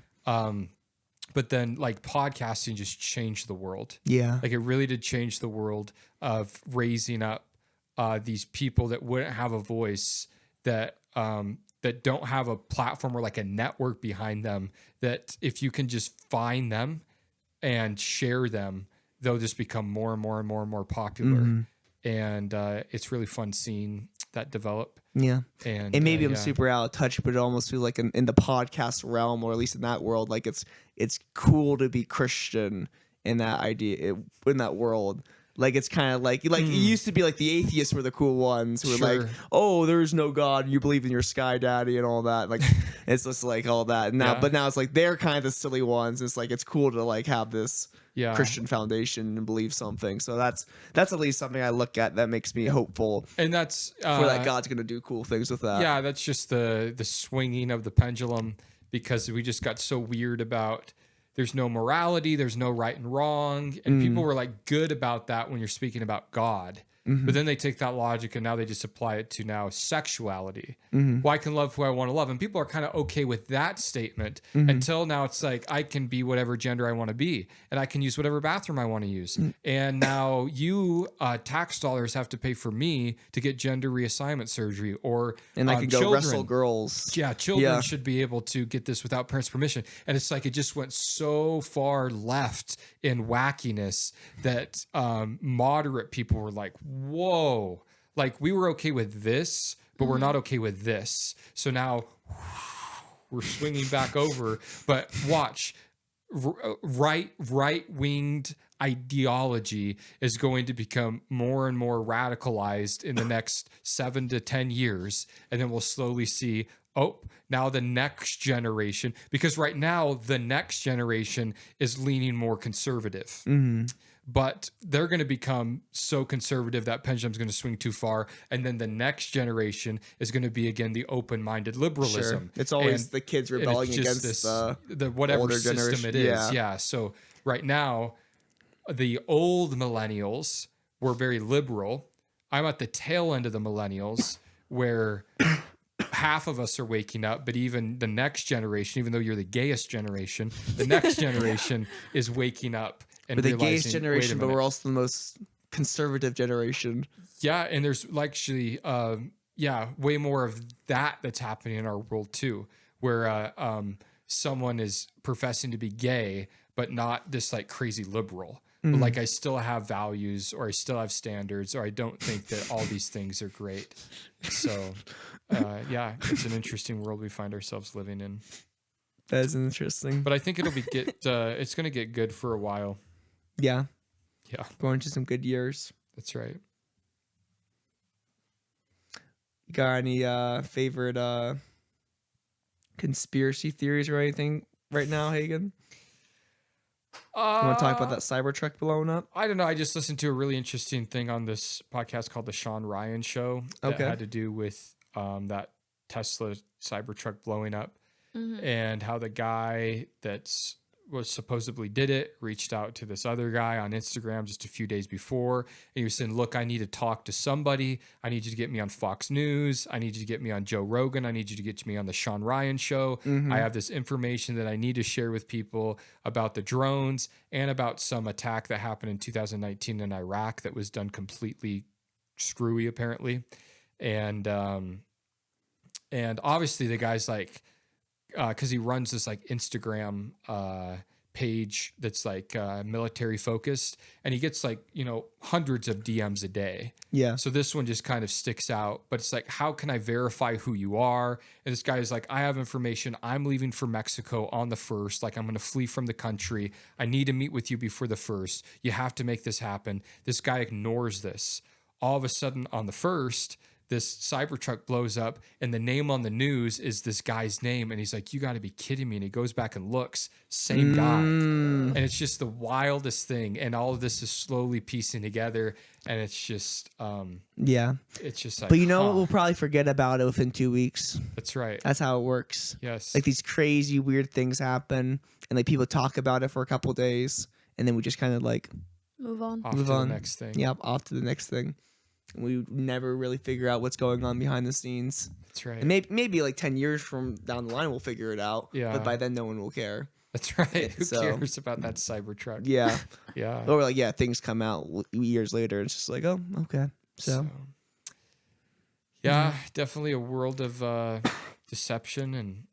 But then like podcasting just changed the world. Yeah. Like it really did change the world of raising up these people that wouldn't have a voice, that that don't have a platform or like a network behind them, that if you can just find them and share them, they'll just become more and more and more and more popular. And it's really fun seeing that develop. Yeah. And maybe I'm super out of touch, but it almost feels like in the podcast realm, or at least in that world, like it's cool to be Christian in that idea, in that world. Like it's kind of like it used to be like the atheists were the cool ones who were like, oh, there's no God, you believe in your sky daddy and all that. Like it's just like all that now, but now it's like they're kind of the silly ones. It's like it's cool to like have this Christian foundation and believe something. So that's at least something I look at that makes me hopeful. And that's for that God's gonna do cool things with that. Yeah, that's just the swinging of the pendulum, because we just got so weird about there's no morality, there's no right and wrong, and people were like good about that when you're speaking about God. But then they take that logic and now they just apply it to now sexuality. Well, I can love who I want to love. And people are kind of okay with that statement until now it's like, I can be whatever gender I want to be, and I can use whatever bathroom I want to use. And now you tax dollars have to pay for me to get gender reassignment surgery, and I can go wrestle girls. Yeah, children should be able to get this without parents' permission. And it's like it just went so far left in wackiness that moderate people were like, whoa, like we were okay with this, but we're not okay with this. So now we're swinging back over. But watch, right-winged ideology is going to become more and more radicalized in the next 7 to 10 years. And then we'll slowly see, now the next generation, because right now the next generation is leaning more conservative. But they're going to become so conservative that pendulum's going to swing too far. And then the next generation is going to be, again, the open-minded liberalism. Sure. It's always the kids rebelling against the whatever older system generation. it is. Yeah. So right now, the old millennials were very liberal. I'm at the tail end of the millennials where half of us are waking up, but even the next generation, even though you're the gayest generation, the next generation is waking up. And we're the gayest generation, but we're also the most conservative generation. Yeah, and there's actually, way more of that that's happening in our world too, where someone is professing to be gay, but not this like crazy liberal. But like I still have values, or I still have standards, or I don't think that all these things are great. So, it's an interesting world we find ourselves living in. That is interesting. But I think it's going to get good for a while. Yeah. Yeah. Going to some good years. That's right. You got any favorite conspiracy theories or anything right now, Hagen? You want to talk about that Cybertruck blowing up? I don't know. I just listened to a really interesting thing on this podcast called The Sean Ryan Show that had to do with that Tesla Cybertruck blowing up, and how the guy was supposedly did it reached out to this other guy on Instagram just a few days before, and he was saying, look, I need to talk to somebody. I need you to get me on Fox News. I need you to get me on Joe Rogan. I need you to get me on the Sean Ryan Show. I have this information that I need to share with people about the drones and about some attack that happened in 2019 in Iraq that was done completely screwy apparently. And obviously the guy's like, because he runs this like Instagram page that's like military focused, and he gets like hundreds of DMs a day. Yeah. So this one just kind of sticks out, but it's like, how can I verify who you are? And this guy is like, I have information. I'm leaving for Mexico on the 1st. Like I'm going to flee from the country. I need to meet with you before the 1st. You have to make this happen. This guy ignores this. All of a sudden on the 1st, this Cybertruck blows up, and the name on the news is this guy's name. And he's like, you got to be kidding me. And he goes back and looks, same guy. And it's just the wildest thing. And all of this is slowly piecing together. And it's just, it's just like, but what? We'll probably forget about it within 2 weeks. That's right. That's how it works. Yes. Like these crazy, weird things happen, and like people talk about it for a couple days, and then we just kind of like move on. Off to the next thing. Yep, off to the next thing. We never really figure out what's going on behind the scenes. That's right. And maybe like 10 years from down the line, we'll figure it out. Yeah. But by then, no one will care. That's right. Who cares about that Cybertruck? Yeah. Yeah. Or like, things come out years later. It's just like, oh, okay. So. Yeah, definitely a world of deception and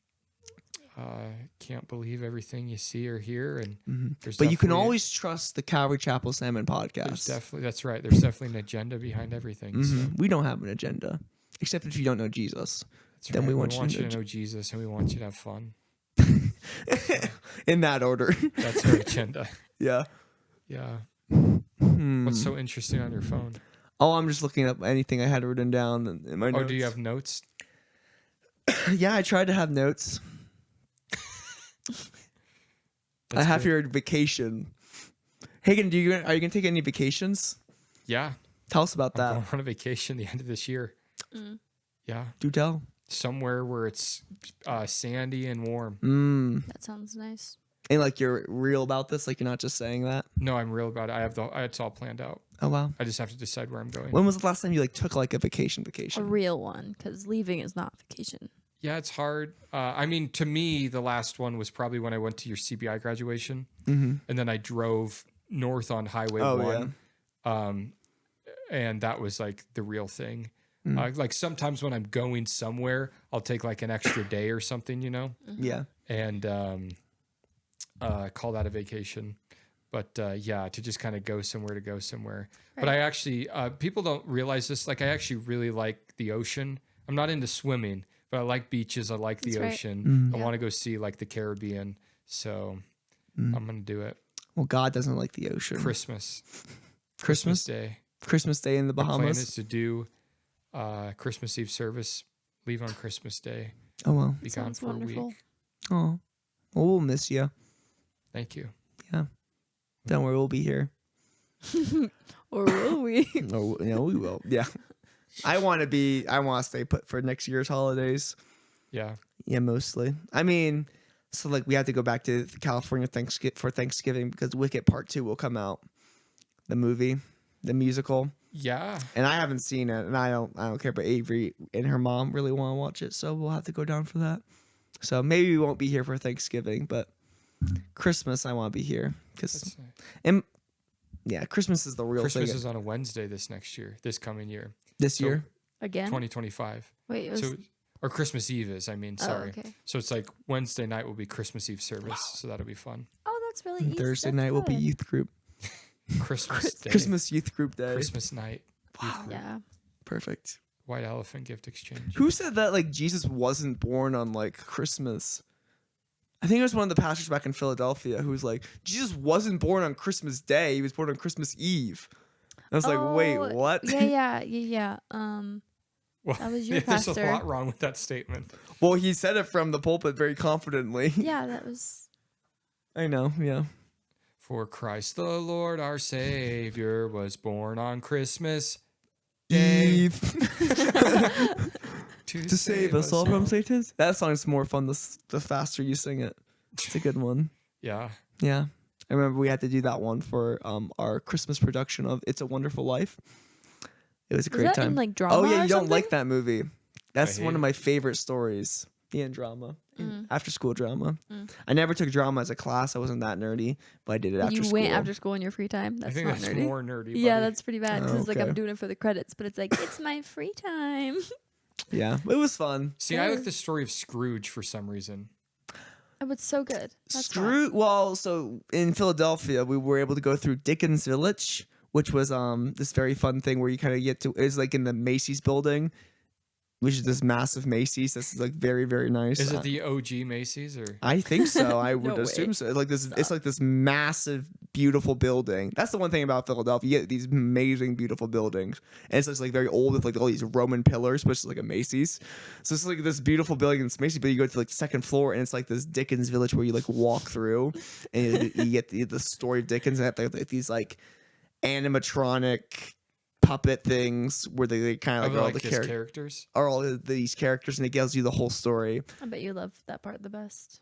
can't believe everything you see or hear. And But you can always trust the Calvary Chapel Salmon podcast. that's right. There's definitely an agenda behind everything. So We don't have an agenda, except if you don't know Jesus. that's Then right. we want you you to to know Jesus, and we want you to have fun. In that order. That's our agenda. Yeah. Yeah. What's so interesting on your phone? Oh, I'm just looking up anything I had written down in my notes. Oh, do you have notes? Yeah, I tried to have notes. I That's have good. your vacation. Hagen, are you gonna take any vacations? Yeah. Tell us about I'm that. going on a vacation the end of this year. Yeah. Do tell. Somewhere where it's sandy and warm. That sounds nice. And like you're real about this, like you're not just saying that. No, I'm real about it. It's all planned out. Oh wow. I just have to decide where I'm going. When was the last time you like took like a vacation? A real one, because leaving is not vacation. Yeah, it's hard. I mean, to me, the last one was probably when I went to your CBI graduation, and then I drove north on Highway 1. And that was like the real thing. Like sometimes when I'm going somewhere, I'll take like an extra day or something, you know? Yeah. And call that a vacation. But yeah, to just kind of go somewhere to go somewhere. Right. But I actually, people don't realize this. Like I actually really like the ocean. I'm not into swimming, but I like beaches. I like the ocean. I want to go see like the Caribbean. So I'm going to do it. Well, God doesn't like the ocean. Christmas Day. Christmas Day in the Bahamas. My plan is to do Christmas Eve service, leave on Christmas Day. Oh, well. Be gone for a week. Oh, well, we'll miss you. Thank you. Yeah. Don't worry, we'll be here. Or will we? No, we will. Yeah. I want to stay put for next year's holidays. Yeah. Yeah, mostly. I mean, so like we have to go back to California for Thanksgiving because Wicked Part 2 will come out. The movie, the musical. Yeah. And I haven't seen it, and I don't care, but Averie and her mom really want to watch it, so we'll have to go down for that. So maybe we won't be here for Thanksgiving, but Christmas I want to be here because, and yeah, Christmas is the real thing. Christmas is on a Wednesday this coming year. This year? Again? 2025. Wait, it was... or Christmas Eve is, sorry. Oh, okay. So it's like Wednesday night will be Christmas Eve service, so that'll be fun. Oh, that's really easy. Thursday night will be youth group. Christmas Day. Christmas youth group day. Christmas night. Wow. Yeah. Perfect. White elephant gift exchange. Who said that like Jesus wasn't born on like Christmas? I think it was one of the pastors back in Philadelphia who was like, Jesus wasn't born on Christmas Day. He was born on Christmas Eve. I was like, wait, what? Yeah. Well, that was your there's pastor. a lot wrong with that statement. Well, he said it from the pulpit very confidently. Yeah, that was... I know, yeah. For Christ the Lord our Savior was born on Christmas Day Eve. to save us all from Satan. That song's more fun the faster you sing it. It's a good one. Yeah. Yeah. I remember we had to do that one for our Christmas production of It's a Wonderful Life. It was a great time. In, like, drama oh yeah, or you don't something? like that movie. That's one of it. my favorite stories. In drama, after school drama. I never took drama as a class. I wasn't that nerdy, but I did it after you school. went after school in your free time. That's I think not that's nerdy. more nerdy. Yeah, buddy. that's pretty bad. Because like okay. I'm doing it for the credits, but it's like it's my free time. Yeah, it was fun. See, I like the story of Scrooge for some reason. Oh, it's so good. That's Scrooge. Well, so in Philadelphia, we were able to go through Dickens Village, which was this very fun thing where you kind of get to. It's like in the Macy's building, which is this massive Macy's. This is like very, very nice. Is it the OG Macy's or? I think so. I would No assume way. so. Like this, it's like this massive, beautiful building. That's the one thing about Philadelphia. You get these amazing, beautiful buildings, and it's just like very old with like all these Roman pillars, but it's like a Macy's. So it's like this beautiful building in Macy's, but you go to like the second floor, and it's like this Dickens Village where you like walk through, and you get the story of Dickens, and they have like these like animatronic puppet things where they kind of like, all the characters. are all these characters, and it gives you the whole story. I bet you love that part the best.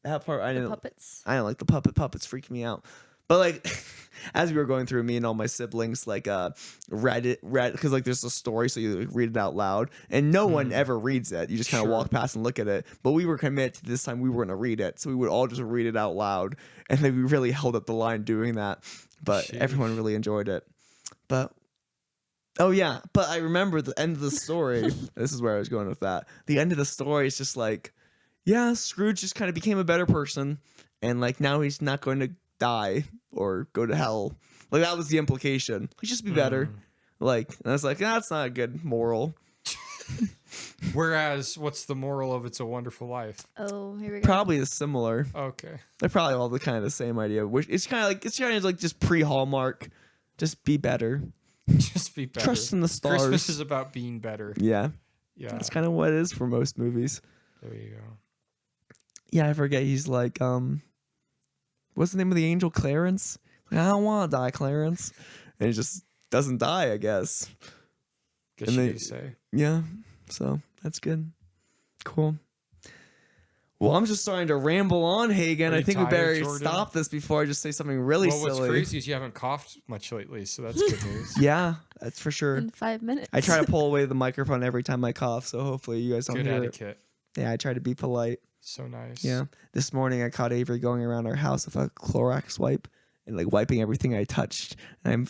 That part I The didn't. puppets. I don't like the puppets freak me out. But like as we were going through, me and all my siblings like read because like there's a story, so you like, read it out loud, and no one ever reads it. You just kind of walk past and look at it. But we were committed to this time we were gonna read it, so we would all just read it out loud, and then we really held up the line doing that. But everyone really enjoyed it. But Oh yeah, but I remember the end of the story. This is where I was going with that. The end of the story is just like, yeah, Scrooge just kind of became a better person, and like now he's not going to die or go to hell. Like that was the implication. He'd just be better. Like, and I was like, that's not a good moral. Whereas, what's the moral of It's a Wonderful Life? Oh, here we go. Probably is similar. Okay. They're probably all the kind of the same idea. Which it's kind of like just pre-Hallmark. Just be better. Just be better. Trust in the stars. Christmas is about being better. Yeah. Yeah. That's kind of what it is for most movies. There you go. Yeah, I forget. He's like, what's the name of the angel? Clarence? Like, I don't want to die, Clarence. And he just doesn't die, I guess. Guess And you they- say. Yeah. So that's good. Cool. Well, I'm just starting to ramble on, Hagen. Are I you think we tired, better Jordan? stop this before I just say something really Well, what's silly. crazy is you haven't coughed much lately, so that's good news. Yeah, that's for sure. In 5 minutes. I try to pull away the microphone every time I cough, so hopefully you guys don't Good hear etiquette. it. Yeah, I try to be polite. So nice. Yeah. This morning I caught Avery going around our house with a Clorox wipe and like wiping everything I touched. And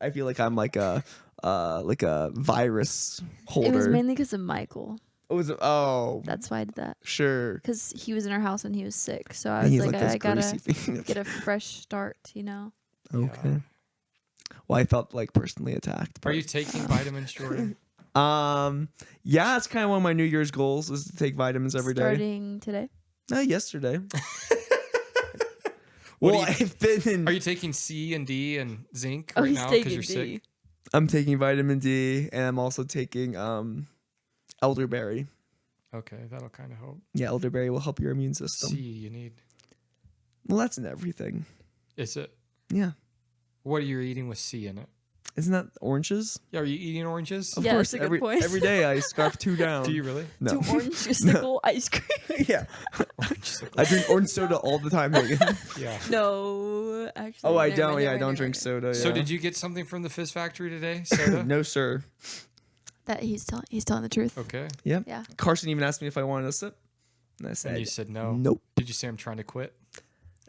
I feel like I'm like a virus holder. It was mainly because of Michael. Oh, That's why I did that. sure. Because he was in our house and he was sick. So I And was he's like, those I gotta greasy fingers. get a fresh start, you know? Okay. Well, I felt like personally attacked. Are you taking vitamins, Jordan? Yeah, it's kind of one of my New Year's goals is to take vitamins every day. Starting today. No, yesterday. What Well, do I've been in. Are you taking C and D and zinc Oh, right he's now because taking you're D. sick? I'm taking vitamin D, and I'm also taking elderberry. Okay, that'll kind of help. Yeah, elderberry will help your immune system. C you need. Well, that's in everything. Is it? Yeah, What are you eating with C in it? isn't that oranges? Yeah, are you eating oranges? Of Yeah, course, that's a good point. every day I scarf 2 down. Do you really? No. 2 orange sickle ice cream. Yeah, Orange sickle. I drink orange soda all the time. Hagen. Yeah. No, actually. Oh, I never don't. mind, Yeah, I never don't mind, drink never soda. Yeah. So did you get something from the Fizz Factory today? Soda? No, sir. mind. That he's telling the truth. Okay. Yep. Yeah. Carson even asked me if I wanted a sip, and I said, And you said no. "Nope." Did you say I'm trying to quit?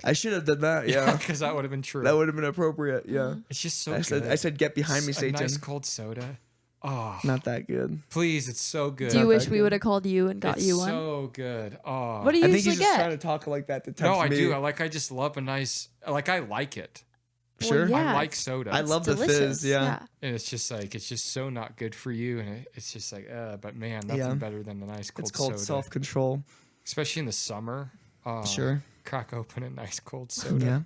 I should have done that. Yeah, Because that would have been true. that would have been appropriate. Yeah. It's just so I good. said, get behind me, A Satan. nice cold soda. Oh, Not that good. please, it's so good. Do you Not wish that we good. would have called you and got it's you one? so good. Oh. What do you I think usually he's just trying get? to talk like that to tempt No, I me. do. I just love a nice. I like it. Well, Sure. yeah, I like it's- soda. I it's love the fizz. delicious, Yeah. And it's just so not good for you, and it's just like, but man, nothing Yeah. better than a nice cold It's called soda, self-control. especially in the summer. Oh, Sure. Crack open a nice cold soda,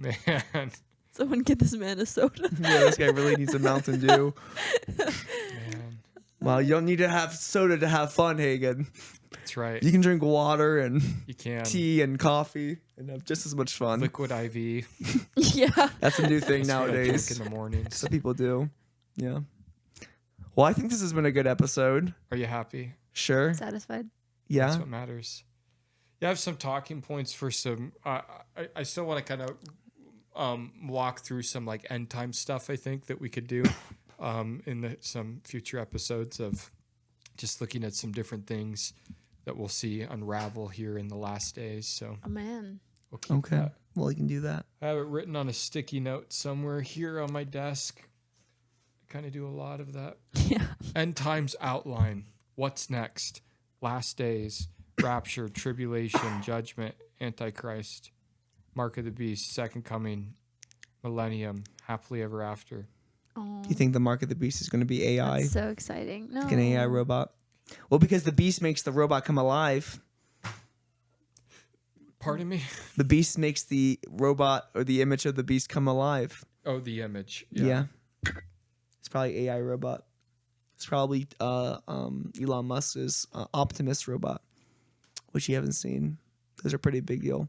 Yeah. man. Someone get this man a soda. Yeah, this guy really needs a Mountain Dew. Man, Well, you don't need to have soda to have fun, Hagen. that's right. You can drink water and You can tea and coffee and have just as much fun. liquid IV. Yeah. That's a new thing That's what I drink nowadays. in the mornings. Some people do. Yeah. Well, I think this has been a good episode. Are you happy? Sure. Satisfied. Yeah. That's what matters. You have some talking points for some. I still want to kind of walk through some like end time stuff. I think that we could do in some future episodes of just looking at some different things that we'll see unravel here in the last days. So Oh man. we'll keep Okay. that. Well, you can do that. I have it written on a sticky note somewhere here on my desk. I kind of do a lot of that. Yeah. End times outline. What's next? Last days. Rapture, tribulation, judgment, antichrist, mark of the beast, second coming, millennium, happily ever after. Oh, Do you think the mark of the beast is going to be AI? that's so exciting. No. Like an AI robot? Well, because the beast makes the robot come alive. Pardon me? The beast makes the robot or the image of the beast come alive. Oh, the image. Yeah. It's probably AI robot. It's probably Elon Musk's Optimus robot, which you haven't seen. Those are pretty big deal.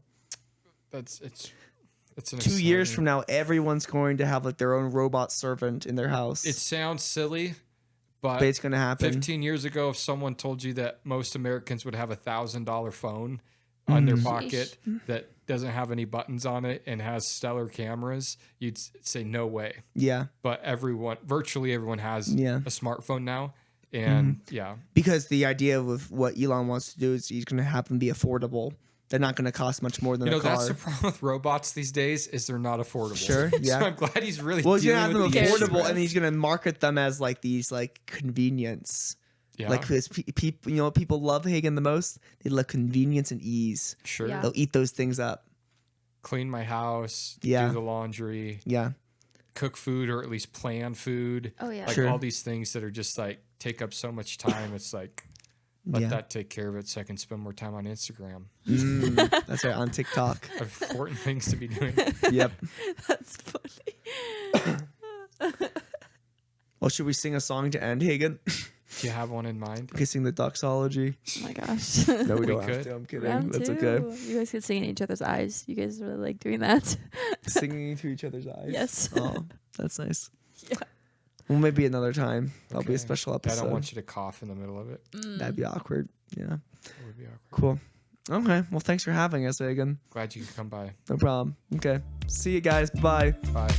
It's an 2 years exciting- from now, everyone's going to have like their own robot servant in their house. It sounds silly, but it's going to happen. 15 years ago, if someone told you that most Americans would have $1,000 phone on their pocket that doesn't have any buttons on it and has stellar cameras, you'd say no way. Yeah, But virtually everyone has Yeah. a smartphone now. And yeah, because the idea of what Elon wants to do is he's going to have them be affordable. they're not going to cost much more than You know, a car. that's the problem with robots these days is they're not affordable. Sure, yeah. So I'm glad he's really Well, he's gonna have dealing them with the affordable, issue. and he's gonna market them as like these like convenience. Yeah, Like because people, you know, what people love Hagen the most. They love convenience and ease. sure. Yeah. They'll eat those things up. Clean my house, Yeah. do the laundry, Yeah, cook food or at least plan food. Oh yeah. Like Sure. all these things that are just like take up so much time. It's like let yeah. that take care of it so I can spend more time on Instagram. That's right, on TikTok. I have important things to be doing. Yep. That's funny. Well, should we sing a song to end, Hagen? Do you have one in mind? We can sing the doxology. Oh my gosh. No, we We don't have could. to. I'm kidding. Round That's two. okay. You guys could sing in each other's eyes. You guys really like doing that. Singing into each other's eyes. Yes. Oh, that's nice. Yeah. Well, maybe another time. That'll be a Okay. special I episode. don't want you to cough in the middle of it. That'd be awkward. Yeah. That would be awkward. Cool. Okay. Well, thanks for having us, Hagen. Glad you could come by. No problem. Okay. See you guys. Bye. Bye.